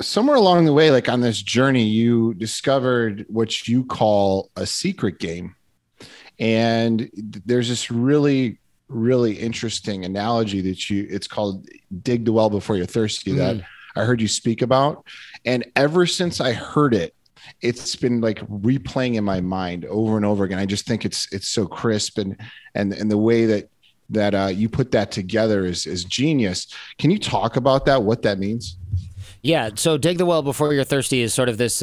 somewhere along the way, like on this journey, you discovered what you call a secret game. And there's this really interesting analogy it's called dig the well before you're thirsty, that Mm. I heard you speak about. And ever since I heard it, it's been like replaying in my mind over and over again. I just think it's so crisp, and the way that you put that together is genius. Can you talk about that? What that means? Yeah, so dig the well before you're thirsty is sort of this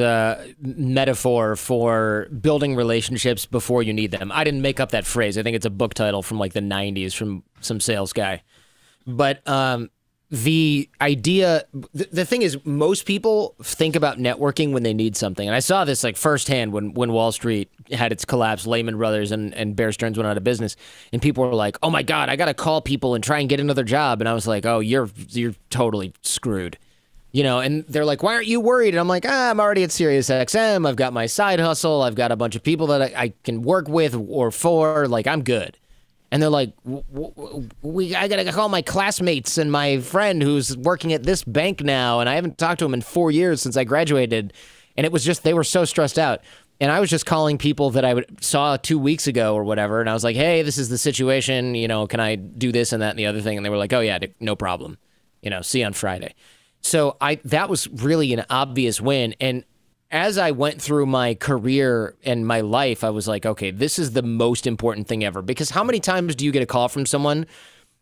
metaphor for building relationships before you need them. I didn't make up that phrase. I think it's a book title from like the 90s from some sales guy. But the idea, the thing is, most people think about networking when they need something. And I saw this like firsthand when Wall Street had its collapse, Lehman Brothers and Bear Stearns went out of business. And people were like, oh my God, I got to call people and try and get another job. And I was like, oh, you're totally screwed. You know, and they're like, why aren't you worried? And I'm like, I'm already at SiriusXM. I've got my side hustle. I've got a bunch of people that I can work with or for. Like, I'm good. And they're like, I got to call my classmates and my friend who's working at this bank now. And I haven't talked to him in 4 years since I graduated. And it was just, they were so stressed out. And I was just calling people that saw 2 weeks ago or whatever. And I was like, hey, this is the situation. You know, can I do this and that and the other thing? And they were like, oh, yeah, no problem. You know, see you on Friday. So that was really an obvious win. And as I went through my career and my life, I was like, okay, this is the most important thing ever. Because how many times do you get a call from someone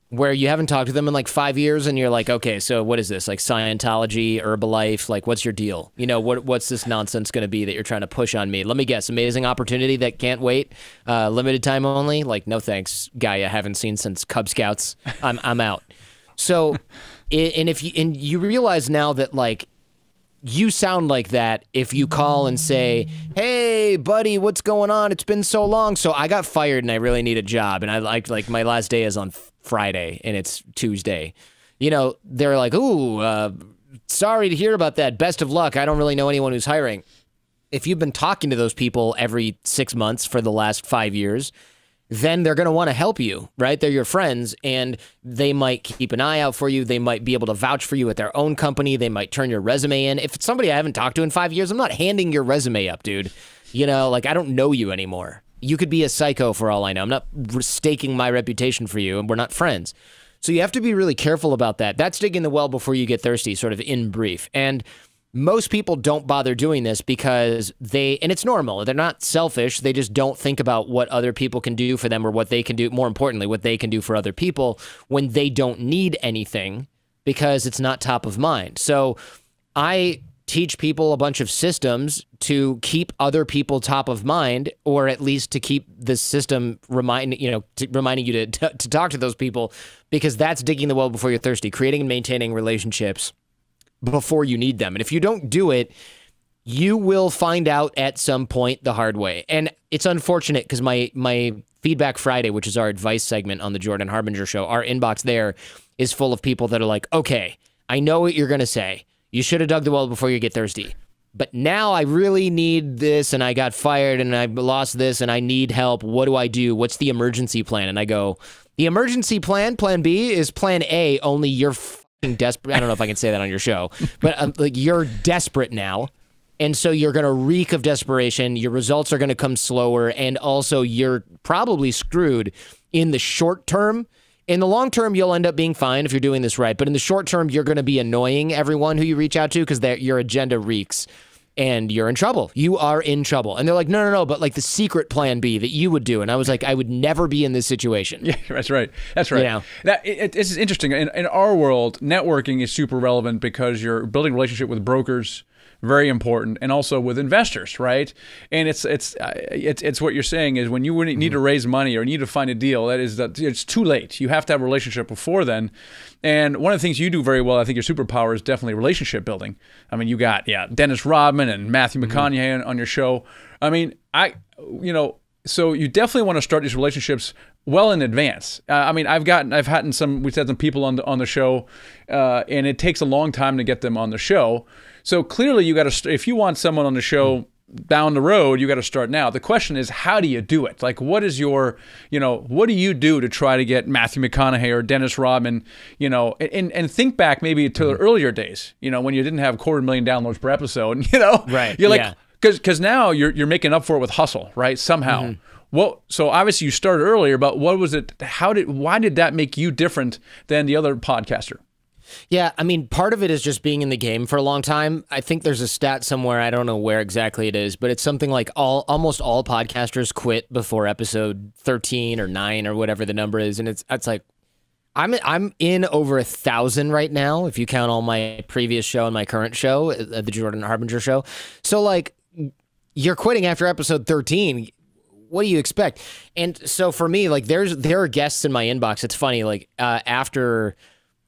where you haven't talked to them in like 5 years and you're like, okay, so what is this? Like Scientology, Herbalife, like what's your deal? You know, what's this nonsense going to be that you're trying to push on me? Let me guess, amazing opportunity that can't wait, limited time only? Like, no thanks, guy I haven't seen since Cub Scouts. I'm out. So, and if you realize now that like you sound like that if you call and say, "Hey, buddy, what's going on? It's been so long." So I got fired and I really need a job, and I like my last day is on Friday and it's Tuesday. You know, they're like, "Ooh, sorry to hear about that. Best of luck. I don't really know anyone who's hiring." If you've been talking to those people every 6 months for the last 5 years, then they're going to want to help you, right? They're your friends, and they might keep an eye out for you. They might be able to vouch for you at their own company. They might turn your resume in. If it's somebody I haven't talked to in 5 years, I'm not handing your resume up, dude. You know, like, I don't know you anymore. You could be a psycho for all I know. I'm not staking my reputation for you, and we're not friends. So you have to be really careful about that. That's digging the well before you get thirsty, sort of in brief. And most people don't bother doing this because and it's normal. They're not selfish. They just don't think about what other people can do for them or what they can do, more importantly, what they can do for other people when they don't need anything because it's not top of mind. So I teach people a bunch of systems to keep other people top of mind, or at least to keep the system reminding you to talk to those people, because that's digging the well before you're thirsty, creating and maintaining relationships before you need them. And if you don't do it, you will find out at some point the hard way. And it's unfortunate because my Feedback Friday, which is our advice segment on the Jordan Harbinger show, our inbox there is full of people that are like, okay, I know what you're going to say. You should have dug the well before you get thirsty. But now I really need this, and I got fired, and I lost this, and I need help. What do I do? What's the emergency plan? And I go, the emergency plan, plan B, is plan A, only you're desperate. I don't know if I can say that on your show, but like, you're desperate now, and so you're going to reek of desperation. Your results are going to come slower, and also you're probably screwed in the short term. In the long term, you'll end up being fine if you're doing this right, but in the short term, you're going to be annoying everyone who you reach out to because your agenda reeks, and you're in trouble. You are in trouble. And they're like, no, but like the secret plan B that you would do. And I was like, I would never be in this situation. Yeah, that's right. That's right. You know? This is interesting. In our world, networking is super relevant because you're building a relationship with brokers, very important, and also with investors, right? And it's what you're saying is when you need to raise money or need to find a deal, that it's too late. You have to have a relationship before then. And one of the things you do very well, I think your superpower is definitely relationship building. I mean, you got Dennis Rodman and Matthew McConaughey on your show. I mean, so you definitely want to start these relationships well in advance. I mean, we've had some people on the show, and it takes a long time to get them on the show. So clearly, you got to, if you want someone on the show down the road. You got to start now. The question is, how do you do it? Like, what is your, what do you do to try to get Matthew McConaughey or Dennis Rodman, and think back maybe to the earlier days, when you didn't have 250,000 downloads per episode, Right. You're like, because now you're making up for it with hustle, right? Somehow. Well, so obviously you started earlier, but what was it? Why did that make you different than the other podcaster? Yeah, I mean, part of it is just being in the game for a long time. I think there's a stat somewhere, I don't know where exactly it is, but it's something like almost all podcasters quit before episode 13 or 9 or whatever the number is, and it's like I'm in over 1,000 right now if you count all my previous show and my current show, the Jordan Harbinger show. So like, you're quitting after episode 13. What do you expect? And so for me, like, there are guests in my inbox. It's funny, like after.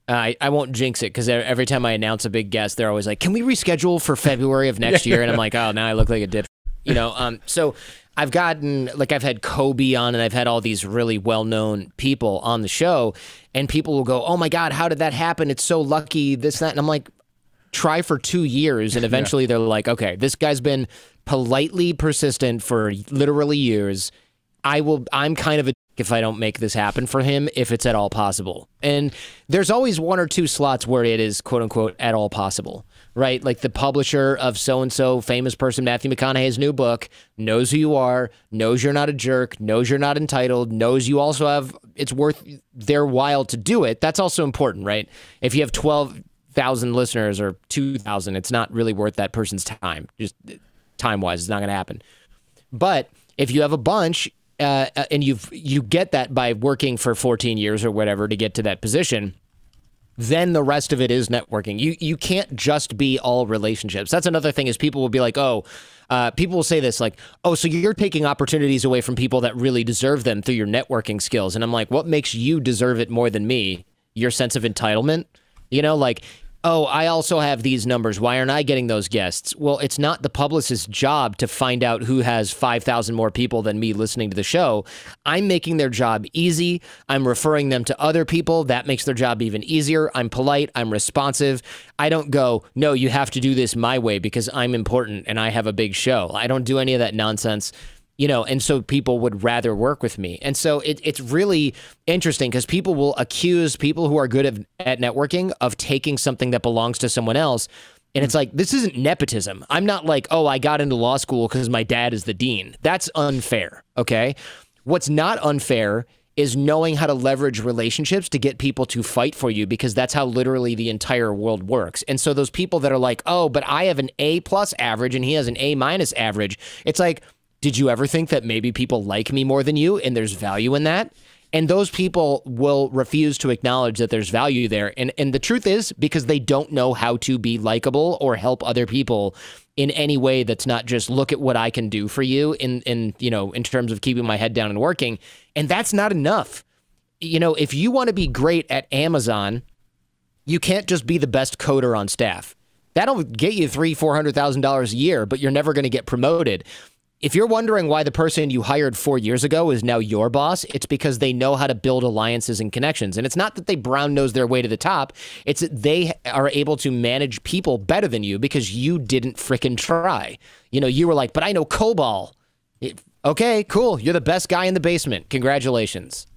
I won't jinx it because every time I announce a big guest, they're always like, "Can we reschedule for February of next year?" And I'm like, "Oh, now I look like a dip," So I've had Kobe on, and I've had all these really well-known people on the show, and people will go, "Oh my God, how did that happen? It's so lucky, this, that," and I'm like, "Try for 2 years," and eventually they're like, "Okay, this guy's been politely persistent for literally years. I'm kind of a if I don't make this happen for him, if it's at all possible." And there's always 1 or 2 slots where it is, quote unquote, at all possible, right? Like the publisher of so-and-so famous person, Matthew McConaughey's new book, knows who you are, knows you're not a jerk, knows you're not entitled, knows you also have, it's worth their while to do it. That's also important, right? If you have 12,000 listeners or 2,000, it's not really worth that person's time. Just time-wise, it's not going to happen. But if you have a bunch, and you get that by working for 14 years or whatever to get to that position, then the rest of it is networking. You can't just be all relationships. That's another thing is people will be like, people will say this like, "Oh, so you're taking opportunities away from people that really deserve them through your networking skills." And I'm like, what makes you deserve it more than me? Your sense of entitlement? Like, "Oh, I also have these numbers. Why aren't I getting those guests?" Well, it's not the publicist's job to find out who has 5,000 more people than me listening to the show. I'm making their job easy. I'm referring them to other people. That makes their job even easier. I'm polite. I'm responsive. I don't go, "No, you have to do this my way because I'm important and I have a big show." I don't do any of that nonsense. And so people would rather work with me. And so it's really interesting because people will accuse people who are good at networking of taking something that belongs to someone else. And it's like, this isn't nepotism. I'm not like, "Oh, I got into law school because my dad is the dean." That's unfair, okay? What's not unfair is knowing how to leverage relationships to get people to fight for you because that's how literally the entire world works. And so those people that are like, "Oh, but I have an A+ average and he has an A- average," it's like, did you ever think that maybe people like me more than you and there's value in that? And those people will refuse to acknowledge that there's value there. And the truth is because they don't know how to be likable or help other people in any way that's not just look at what I can do for you in terms of keeping my head down and working. And that's not enough. If you want to be great at Amazon, you can't just be the best coder on staff. That'll get you $300,000-$400,000 a year, but you're never going to get promoted. If you're wondering why the person you hired 4 years ago is now your boss, it's because they know how to build alliances and connections. And it's not that they brown nose their way to the top. It's that they are able to manage people better than you because you didn't frickin' try. You were like, "But I know COBOL." Okay, cool. You're the best guy in the basement. Congratulations,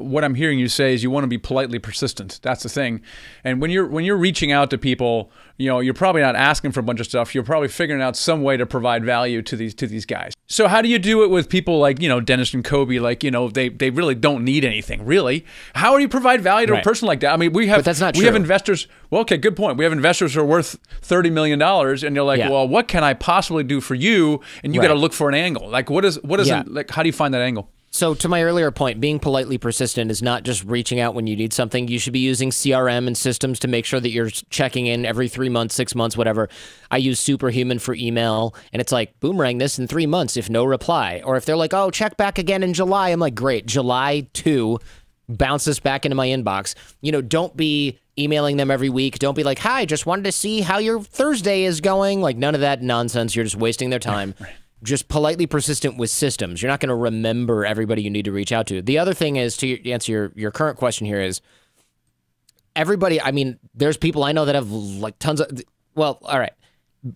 What I'm hearing you say is you want to be politely persistent. That's the thing. And when you're reaching out to people, you're probably not asking for a bunch of stuff. You're probably figuring out some way to provide value to these guys. So how do you do it with people like, Dennis and Kobe? Like, they really don't need anything, really. How do you provide value to a person like that? I mean, but that's not true. We have investors. Well, okay, good point. We have investors who are worth $30 million, and you're like, well, what can I possibly do for you? And you got to look for an angle. Like, what is like? How do you find that angle? So to my earlier point, being politely persistent is not just reaching out when you need something. You should be using CRM and systems to make sure that you're checking in every 3 months, 6 months, whatever. I use Superhuman for email, and it's like, boomerang this in 3 months if no reply. Or if they're like, "Oh, check back again in July," I'm like, great, July 2, bounce this back into my inbox. Don't be emailing them every week. Don't be like, "Hi, just wanted to see how your Thursday is going." Like, none of that nonsense. You're just wasting their time. Right. Just politely persistent with systems. You're not going to remember everybody you need to reach out to. The other thing is, to answer your current question here, is everybody, I mean, there's people I know that have like tons of, well, all right.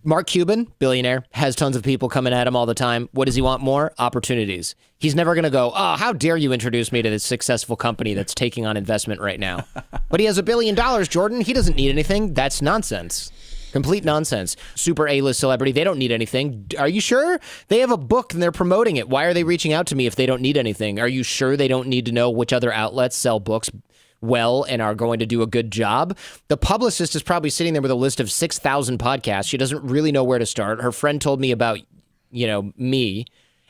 Mark Cuban, billionaire, has tons of people coming at him all the time. What does he want more? Opportunities. He's never going to go, oh, how dare you introduce me to this successful company that's taking on investment right now. But he has $1 billion, Jordan. He doesn't need anything. That's nonsense. Complete nonsense. Super A-list celebrity. They don't need anything. Are you sure? They have a book and they're promoting it. Why are they reaching out to me if they don't need anything? Are you sure they don't need to know which other outlets sell books well and are going to do a good job? The publicist is probably sitting there with a list of 6,000 podcasts. She doesn't really know where to start. Her friend told me about, me.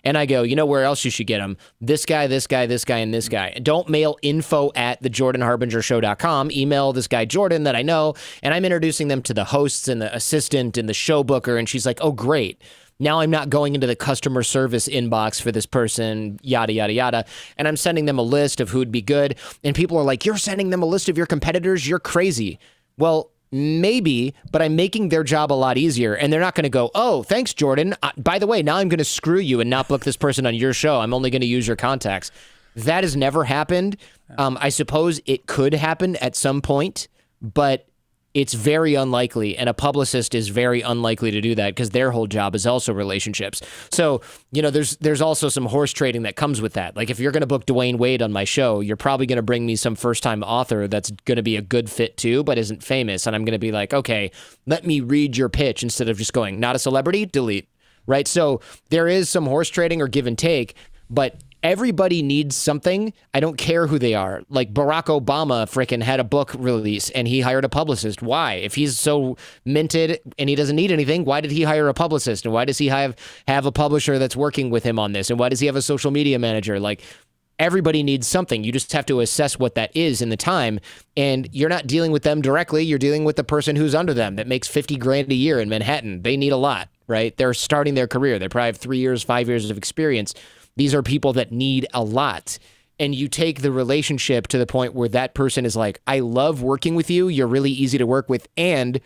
And I go, you know where else you should get them? This guy, this guy, this guy, and this guy. And don't mail info@thejordanharbingershow.com. Email this guy, Jordan, that I know. And I'm introducing them to the hosts and the assistant and the show booker. And she's like, oh, great. Now I'm not going into the customer service inbox for this person, yada, yada, yada. And I'm sending them a list of who'd be good. And people are like, you're sending them a list of your competitors? You're crazy. Well, maybe, but I'm making their job a lot easier. And they're not going to go, oh, thanks, Jordan. By the way, now I'm going to screw you and not book this person on your show. I'm only going to use your contacts. That has never happened. I suppose it could happen at some point, but it's very unlikely, and a publicist is very unlikely to do that because their whole job is also relationships. So, there's also some horse trading that comes with that. Like if you're going to book Dwayne Wade on my show, you're probably going to bring me some first-time author that's going to be a good fit too, but isn't famous. And I'm going to be like, okay, let me read your pitch instead of just going, not a celebrity, delete. Right? So there is some horse trading or give and take, but everybody needs something. I don't care who they are. Like Barack Obama frickin' had a book release and he hired a publicist. Why? If he's so minted and he doesn't need anything, why did he hire a publicist? And why does he have a publisher that's working with him on this? And why does he have a social media manager? Like everybody needs something. You just have to assess what that is in the time. And you're not dealing with them directly. You're dealing with the person who's under them that makes 50 grand a year in Manhattan. They need a lot, right? They're starting their career. They probably have 3 years, 5 years of experience. These are people that need a lot. And you take the relationship to the point where that person is like, I love working with you. You're really easy to work with. And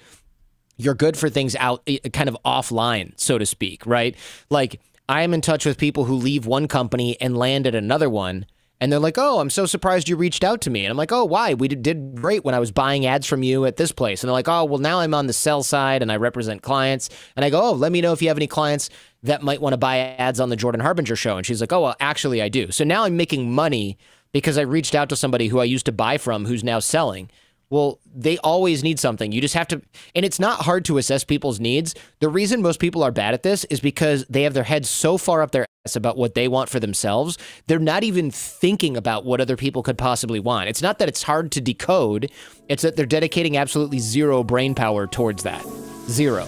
you're good for things out kind of offline, so to speak, right? Like I am in touch with people who leave one company and land at another one. And they're like, oh, I'm so surprised you reached out to me. And I'm like, oh, why? We did great when I was buying ads from you at this place. And they're like, oh, well, now I'm on the sell side and I represent clients. And I go, oh, let me know if you have any clients that might want to buy ads on the Jordan Harbinger show. And she's like, oh, well, actually, I do. So now I'm making money because I reached out to somebody who I used to buy from who's now selling. Well, they always need something. You just have to, and it's not hard to assess people's needs. The reason most people are bad at this is because they have their heads so far up their ass about what they want for themselves. They're not even thinking about what other people could possibly want. It's not that it's hard to decode. It's that they're dedicating absolutely zero brain power towards that. Zero.